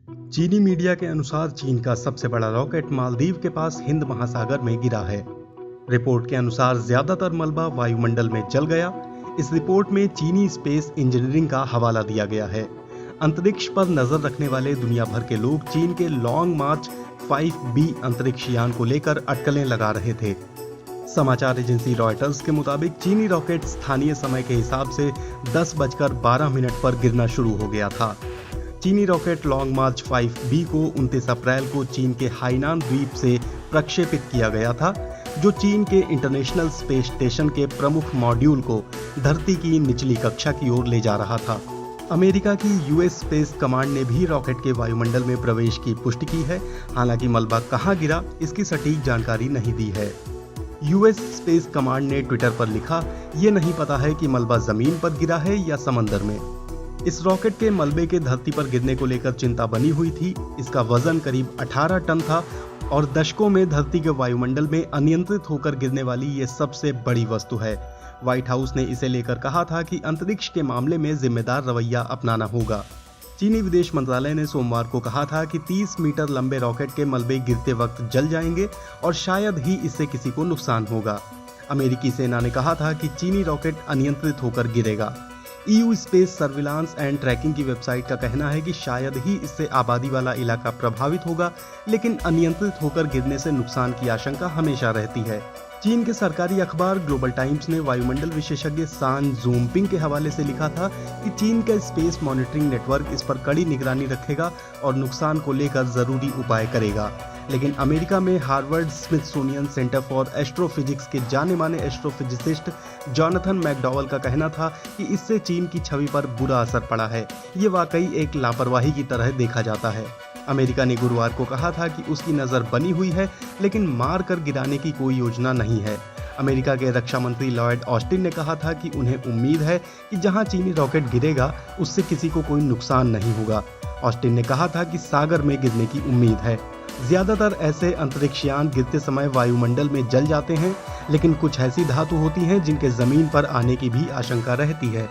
चीनी मीडिया के अनुसार चीन का सबसे बड़ा रॉकेट मालदीव के पास हिंद महासागर में गिरा है। रिपोर्ट के अनुसार ज्यादातर मलबा वायुमंडल में जल गया। इस रिपोर्ट में चीनी स्पेस इंजीनियरिंग का हवाला दिया गया है। अंतरिक्ष पर नजर रखने वाले दुनिया भर के लोग चीन के लॉन्ग मार्च 5B अंतरिक्ष यान को लेकर अटकलें लगा रहे थे। समाचार एजेंसी रॉयटर्स के मुताबिक चीनी रॉकेट स्थानीय समय के हिसाब से 10:12 पर गिरना शुरू हो गया था। चीनी रॉकेट लॉन्ग मार्च 5B को 29 अप्रैल को चीन के हाइनान द्वीप से प्रक्षेपित किया गया था, जो चीन के इंटरनेशनल स्पेस स्टेशन के प्रमुख मॉड्यूल को धरती की निचली कक्षा की ओर ले जा रहा था। अमेरिका की यूएस स्पेस कमांड ने भी रॉकेट के वायुमंडल में प्रवेश की पुष्टि की है। हालांकि मलबा कहां गिरा, इसकी सटीक जानकारी नहीं दी है। यूएस स्पेस कमांड ने ट्विटर पर लिखा, ये नहीं पता है कि मलबा जमीन पर गिरा है या समंदर में। इस रॉकेट के मलबे के धरती पर गिरने को लेकर चिंता बनी हुई थी। इसका वजन करीब 18 टन था और दशकों में धरती के वायुमंडल में अनियंत्रित होकर गिरने वाली ये सबसे बड़ी वस्तु है। व्हाइट हाउस ने इसे लेकर कहा था कि अंतरिक्ष के मामले में जिम्मेदार रवैया अपनाना होगा। चीनी विदेश मंत्रालय ने सोमवार को कहा था कि 30 मीटर लंबे रॉकेट के मलबे गिरते वक्त जल जाएंगे और शायद ही इससे किसी को नुकसान होगा। अमेरिकी सेना ने कहा था कि चीनी रॉकेट अनियंत्रित होकर गिरेगा। EU space surveillance and tracking की वेबसाइट का कहना है कि शायद ही इससे आबादी वाला इलाका प्रभावित होगा, लेकिन अनियंत्रित होकर गिरने से नुकसान की आशंका हमेशा रहती है। चीन के सरकारी अखबार ग्लोबल टाइम्स ने वायुमंडल विशेषज्ञ सान ज़ूमपिंग के हवाले से लिखा था कि चीन का स्पेस मॉनिटरिंग नेटवर्क इस पर कड़ी निगरानी रखेगा और नुकसान को लेकर जरूरी उपाय करेगा। लेकिन अमेरिका में Harvard Smithsonian centre for astrophysics के जाने माने एस्ट्रोफिजिसिस्ट जॉनथन मैकडॉवल का कहना था कि इससे चीन की छवि पर बुरा असर पड़ा है। ये वाकई एक लापरवाही की तरह देखा जाता है। अमेरिका ने गुरुवार को कहा था कि उसकी नजर बनी हुई है, लेकिन मार कर गिराने की कोई योजना नहीं है। अमेरिका के रक्षा मंत्री लॉयड ऑस्टिन ने कहा था कि उन्हें उम्मीद है कि जहां चीनी रॉकेट गिरेगा उससे किसी को कोई नुकसान नहीं होगा। ऑस्टिन ने कहा था कि सागर में गिरने की उम्मीद है। ज्यादातर ऐसे अंतरिक्षयान गिरते समय वायुमंडल में जल जाते हैं, लेकिन कुछ ऐसी धातु होती हैं जिनके जमीन पर आने की भी आशंका रहती है।